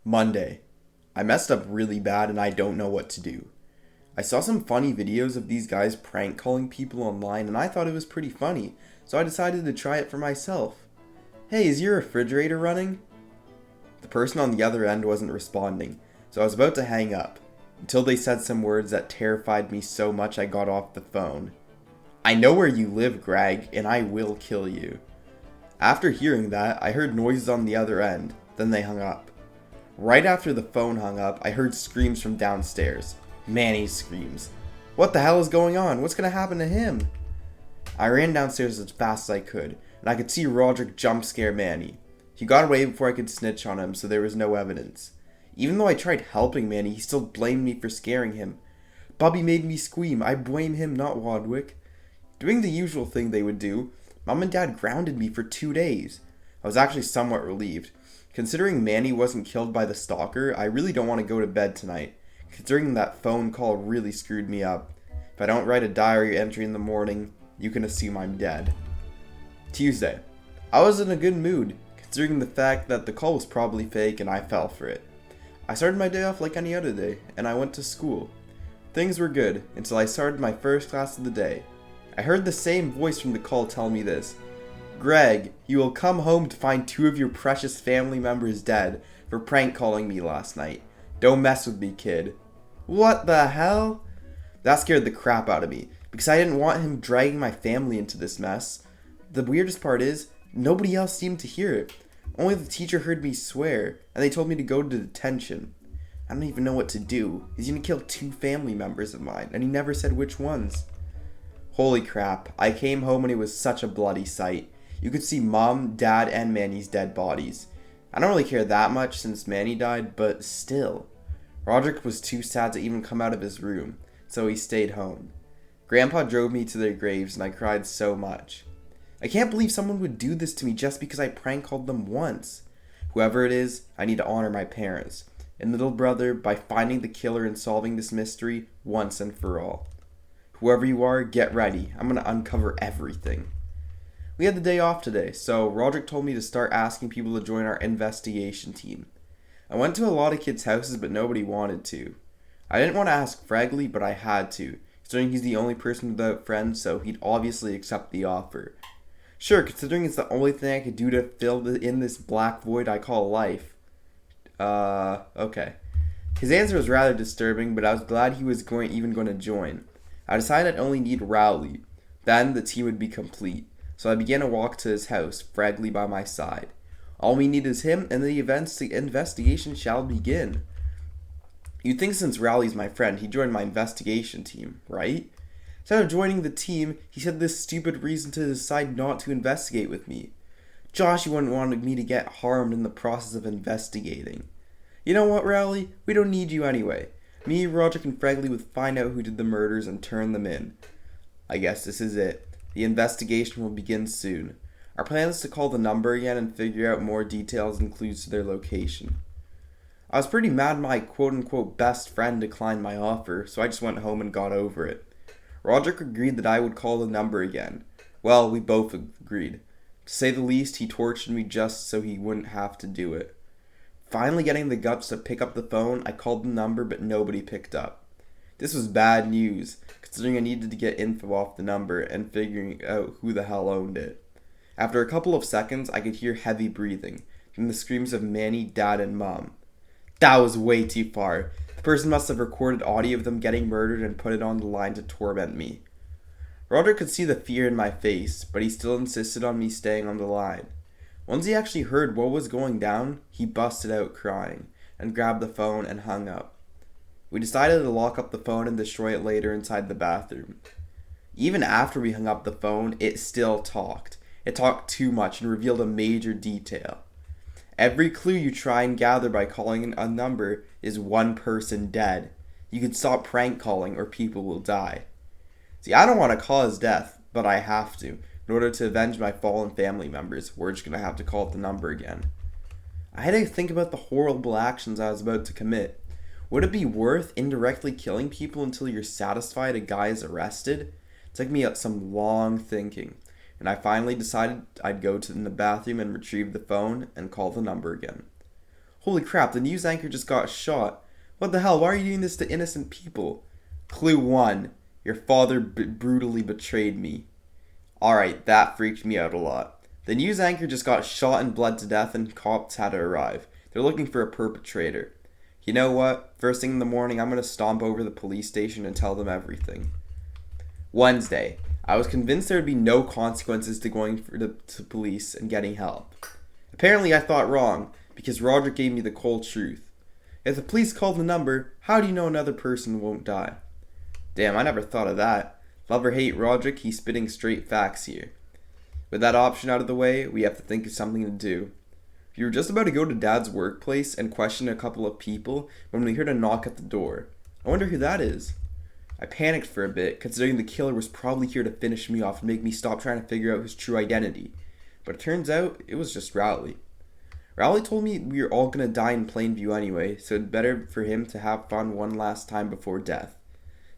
Monday. I messed up really bad and I don't know what to do. I saw some funny videos of these guys prank calling people online and I thought it was pretty funny, so I decided to try it for myself. Hey, is your refrigerator running? The person on the other end wasn't responding, so I was about to hang up, until they said some words that terrified me so much I got off the phone. I know where you live, Greg, and I will kill you. After hearing that, I heard noises on the other end, then they hung up. Right after the phone hung up, I heard screams from downstairs. Manny's screams. What the hell is going on? What's gonna happen to him? I ran downstairs as fast as I could, and I could see Roderick jump scare Manny. He got away before I could snitch on him, so there was no evidence. Even though I tried helping Manny, he still blamed me for scaring him. Bubby made me scream. I blame him, not Wadwick. Doing the usual thing they would do, Mom and Dad grounded me for 2 days. I was actually somewhat relieved. Considering Manny wasn't killed by the stalker, I really don't want to go to bed tonight, considering that phone call really screwed me up. If I don't write a diary entry in the morning, you can assume I'm dead. Tuesday. I was in a good mood, considering the fact that the call was probably fake and I fell for it. I started my day off like any other day, and I went to school. Things were good, until I started my first class of the day. I heard the same voice from the call tell me this. Greg, you will come home to find 2 of your precious family members dead for prank calling me last night. Don't mess with me, kid. What the hell? That scared the crap out of me, because I didn't want him dragging my family into this mess. The weirdest part is, nobody else seemed to hear it. Only the teacher heard me swear, and they told me to go to detention. I don't even know what to do. He's gonna kill 2 family members of mine, and he never said which ones. Holy crap, I came home and it was such a bloody sight. You could see Mom, Dad, and Manny's dead bodies. I don't really care that much since Manny died, but still. Roderick was too sad to even come out of his room, so he stayed home. Grandpa drove me to their graves and I cried so much. I can't believe someone would do this to me just because I prank called them once. Whoever it is, I need to honor my parents and little brother by finding the killer and solving this mystery once and for all. Whoever you are, get ready. I'm gonna uncover everything. We had the day off today, so Roderick told me to start asking people to join our investigation team. I went to a lot of kids' houses, but nobody wanted to. I didn't want to ask Fregley, but I had to, considering he's the only person without friends, so he'd obviously accept the offer. Sure, considering it's the only thing I could do to fill in this black void I call life. Okay. His answer was rather disturbing, but I was glad he was even going to join. I decided I'd only need Rowley. Then the team would be complete. So I began to walk to his house, Fregley by my side. All we need is him, and the investigation shall begin. You'd think since Rowley's my friend, he'd join my investigation team, right? Instead of joining the team, he said this stupid reason to decide not to investigate with me. Josh wouldn't want me to get harmed in the process of investigating. You know what, Rowley? We don't need you anyway. Me, Roderick, and Fregley would find out who did the murders and turn them in. I guess this is it. The investigation will begin soon. Our plan is to call the number again and figure out more details and clues to their location. I was pretty mad my quote-unquote best friend declined my offer, so I just went home and got over it. Roderick agreed that I would call the number again. Well, we both agreed. To say the least, he tortured me just so he wouldn't have to do it. Finally getting the guts to pick up the phone, I called the number, but nobody picked up. This was bad news, considering I needed to get info off the number and figuring out who the hell owned it. After a couple of seconds, I could hear heavy breathing, and the screams of Manny, Dad, and Mom. That was way too far. The person must have recorded audio of them getting murdered and put it on the line to torment me. Roderick could see the fear in my face, but he still insisted on me staying on the line. Once he actually heard what was going down, he busted out crying, and grabbed the phone and hung up. We decided to lock up the phone and destroy it later inside the bathroom. Even after we hung up the phone, it still talked. It talked too much and revealed a major detail. Every clue you try and gather by calling a number is one person dead. You can stop prank calling or people will die. See, I don't want to cause death, but I have to. In order to avenge my fallen family members, we're just going to have to call the number again. I had to think about the horrible actions I was about to commit. Would it be worth indirectly killing people until you're satisfied a guy is arrested? It took me some long thinking, and I finally decided I'd go to the bathroom and retrieve the phone and call the number again. Holy crap, the news anchor just got shot. What the hell, why are you doing this to innocent people? Clue 1. Your father brutally betrayed me. Alright, that freaked me out a lot. The news anchor just got shot and bled to death and cops had to arrive. They're looking for a perpetrator. You know what? First thing in the morning, I'm going to stomp over the police station and tell them everything. Wednesday. I was convinced there would be no consequences to going to police and getting help. Apparently I thought wrong, because Roger gave me the cold truth. If the police call the number, how do you know another person won't die? Damn, I never thought of that. Love or hate Roderick, he's spitting straight facts here. With that option out of the way, we have to think of something to do. We were just about to go to Dad's workplace and question a couple of people when we heard a knock at the door. I wonder who that is. I panicked for a bit, considering the killer was probably here to finish me off and make me stop trying to figure out his true identity. But it turns out, it was just Rowley. Rowley told me we were all going to die in plain view anyway, so it'd better for him to have fun one last time before death.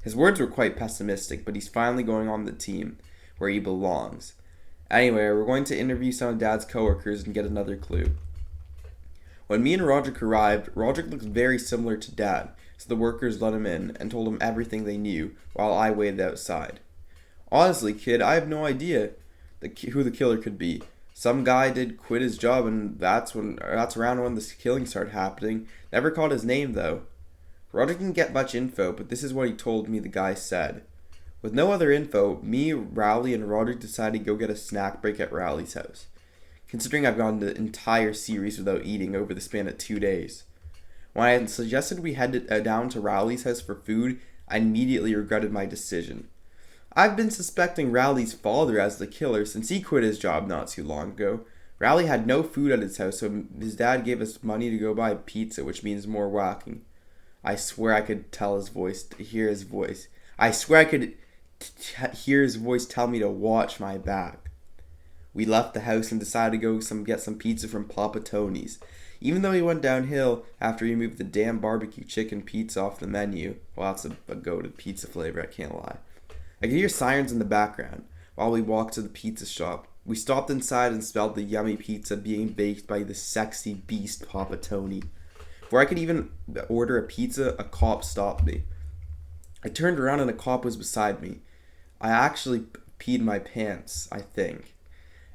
His words were quite pessimistic, but he's finally going on the team, where he belongs. Anyway, we're going to interview some of Dad's coworkers and get another clue. When me and Roderick arrived, Roderick looked very similar to Dad, so the workers let him in and told him everything they knew, while I waited outside. Honestly, kid, I have no idea who the killer could be. Some guy did quit his job, and that's around when the killing started happening. Never caught his name, though. Roderick didn't get much info, but this is what he told me the guy said. With no other info, me, Rowley, and Roderick decided to go get a snack break at Rowley's house. Considering I've gone the entire series without eating over the span of 2 days. When I had suggested we head down to Rowley's house for food, I immediately regretted my decision. I've been suspecting Rowley's father as the killer since he quit his job not too long ago. Rowley had no food at his house, so his dad gave us money to go buy pizza, which means more whacking. I swear I could hear his voice. I swear I could hear his voice tell me to watch my back. We left the house and decided to go get some pizza from Papa Tony's. Even though he went downhill after he moved the damn barbecue chicken pizza off the menu. Well, that's a goated pizza flavor, I can't lie. I could hear sirens in the background while we walked to the pizza shop. We stopped inside and smelled the yummy pizza being baked by the sexy beast Papa Tony. Before I could even order a pizza, a cop stopped me. I turned around and a cop was beside me. I actually peed my pants, I think.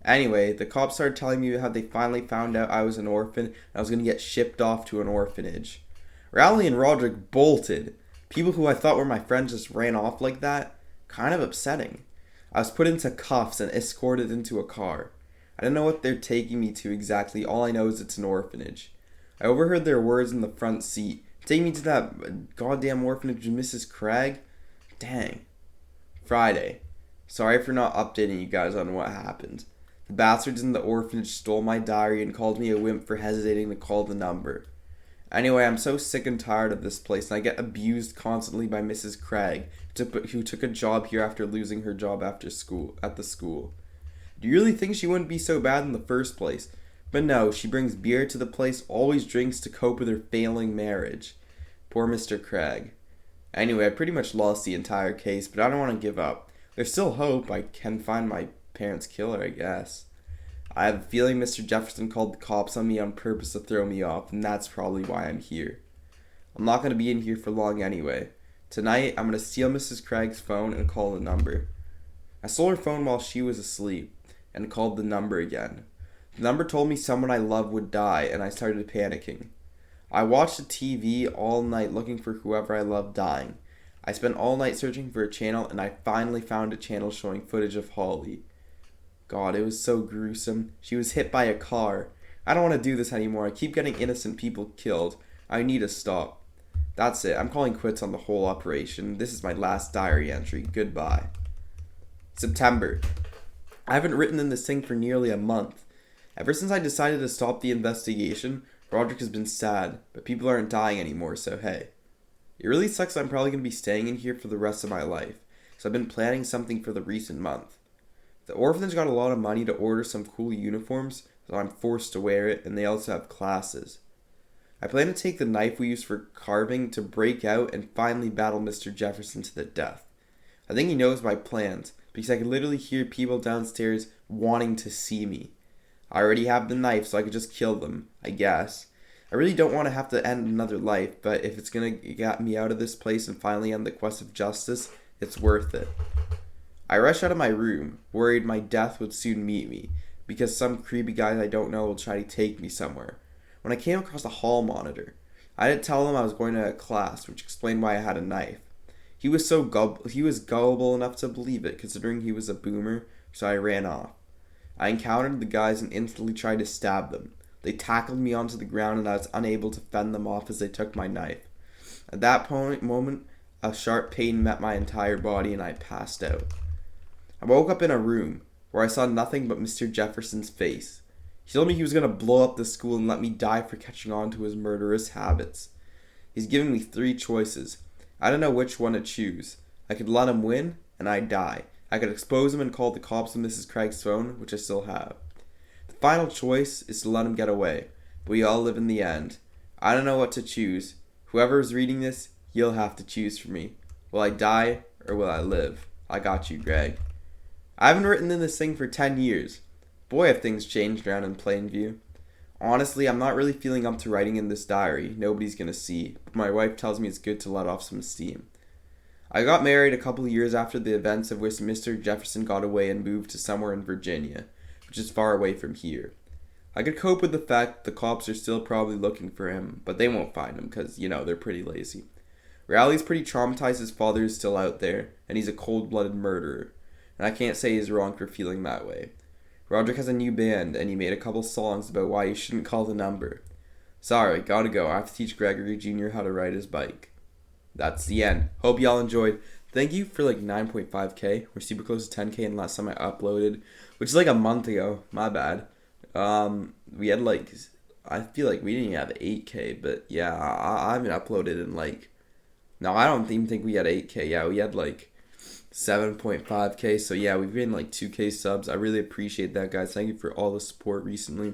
Anyway, the cops started telling me how they finally found out I was an orphan and I was going to get shipped off to an orphanage. Rowley and Roderick bolted. People who I thought were my friends just ran off like that. Kind of upsetting. I was put into cuffs and escorted into a car. I don't know what they're taking me to exactly. All I know is it's an orphanage. I overheard their words in the front seat. Take me to that goddamn orphanage with Mrs. Craig? Dang. Friday. Sorry for not updating you guys on what happened. The bastards in the orphanage stole my diary and called me a wimp for hesitating to call the number. Anyway, I'm so sick and tired of this place, and I get abused constantly by Mrs. Craig, who took a job here after losing her job at the school. Do you really think she wouldn't be so bad in the first place? But no, she brings beer to the place, always drinks to cope with her failing marriage. Poor Mr. Craig. Anyway, I pretty much lost the entire case, but I don't want to give up. There's still hope. I can find my parents' killer, I guess. I have a feeling Mr. Jefferson called the cops on me on purpose to throw me off, and that's probably why I'm here. I'm not going to be in here for long anyway. Tonight, I'm going to steal Mrs. Craig's phone and call the number. I stole her phone while she was asleep, and called the number again. The number told me someone I love would die, and I started panicking. I watched the TV all night looking for whoever I loved dying. I spent all night searching for a channel, and I finally found a channel showing footage of Holly. God, it was so gruesome. She was hit by a car. I don't want to do this anymore. I keep getting innocent people killed. I need to stop. That's it. I'm calling quits on the whole operation. This is my last diary entry. Goodbye. September. I haven't written in this thing for nearly a month. Ever since I decided to stop the investigation, Roderick has been sad, but people aren't dying anymore, so hey. It really sucks that I'm probably going to be staying in here for the rest of my life, so I've been planning something for the recent month. The orphanage got a lot of money to order some cool uniforms, so I'm forced to wear it, and they also have classes. I plan to take the knife we use for carving to break out and finally battle Mr. Jefferson to the death. I think he knows my plans, because I can literally hear people downstairs wanting to see me. I already have the knife, so I could just kill them, I guess. I really don't want to have to end another life, but if it's gonna get me out of this place and finally end the quest of justice, it's worth it. I rush out of my room, worried my death would soon meet me, because some creepy guy I don't know will try to take me somewhere. When I came across a hall monitor, I didn't tell him I was going to a class, which explained why I had a knife. He was gullible enough to believe it, considering he was a boomer, so I ran off. I encountered the guys and instantly tried to stab them. They tackled me onto the ground and I was unable to fend them off as they took my knife. At that moment, a sharp pain met my entire body and I passed out. I woke up in a room where I saw nothing but Mr. Jefferson's face. He told me he was going to blow up the school and let me die for catching on to his murderous habits. He's giving me 3 choices. I don't know which one to choose. I could let him win and I'd die. I could expose him and call the cops on Mrs. Craig's phone, which I still have. The final choice is to let him get away, but we all live in the end. I don't know what to choose. Whoever is reading this, you'll have to choose for me. Will I die or will I live? I got you, Greg. I haven't written in this thing for 10 years. Boy, have things changed around in Plainview. Honestly, I'm not really feeling up to writing in this diary. Nobody's gonna see, but my wife tells me it's good to let off some steam. I got married a couple of years after the events of which Mr. Jefferson got away and moved to somewhere in Virginia, which is far away from here. I could cope with the fact that the cops are still probably looking for him, but they won't find him because, they're pretty lazy. Riley's pretty traumatized. His father is still out there, and he's a cold-blooded murderer, and I can't say he's wrong for feeling that way. Roderick has a new band, and he made a couple songs about why you shouldn't call the number. Sorry, gotta go. I have to teach Gregory Jr. how to ride his bike. That's the end. Hope y'all enjoyed. Thank you for 9.5k. We're super close to 10k, and last time I uploaded, which is a month ago. My bad. We had I feel like we didn't have 8k, but yeah, I haven't uploaded in no, I don't even think we had 8k. Yeah, we had 7.5k. So yeah, we've been 2k subs. I really appreciate that, guys. Thank you for all the support recently.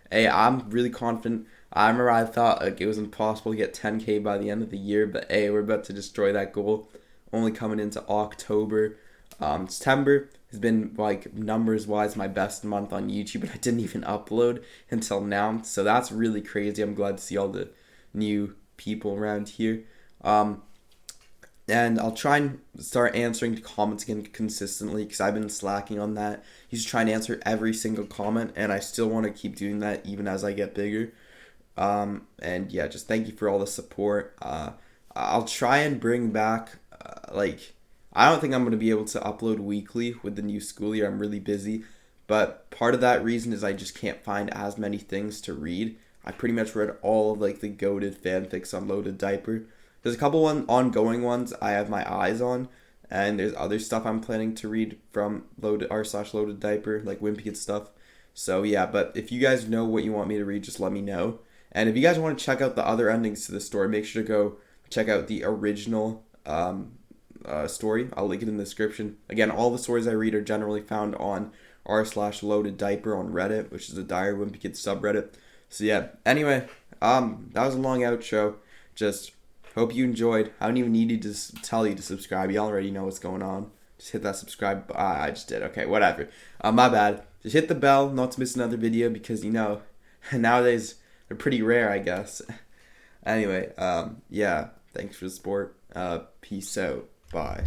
Hey, I'm really confident. I remember I thought it was impossible to get 10k by the end of the year, but hey, we're about to destroy that goal. Only coming into October. September has been numbers wise my best month on YouTube, and I didn't even upload until now. So that's really crazy. I'm glad to see all the new people around here. And I'll try and start answering comments again consistently because I've been slacking on that. He's trying to answer every single comment, and I still want to keep doing that even as I get bigger. And yeah, just thank you for all the support. I'll try and bring back, I don't think I'm going to be able to upload weekly with the new school year. I'm really busy, but part of that reason is I just can't find as many things to read. I pretty much read all of the goated fanfics on Loaded Diaper. There's a couple ongoing ones I have my eyes on, and there's other stuff I'm planning to read from r/Loaded Diaper, Wimpy and stuff. So yeah, but if you guys know what you want me to read, just let me know. And if you guys want to check out the other endings to the story, make sure to go check out the original story. I'll link it in the description. Again, all the stories I read are generally found on r/Loaded Diaper on Reddit, which is the Dire Wimpy Kid subreddit. So yeah, anyway, that was a long outro. Just hope you enjoyed. I don't even need you to tell you to subscribe. You already know what's going on. Just hit that subscribe. I just did. Okay, whatever. My bad. Just hit the bell not to miss another video because, nowadays they're pretty rare, I guess. Anyway, yeah, thanks for the support. Peace out. Bye.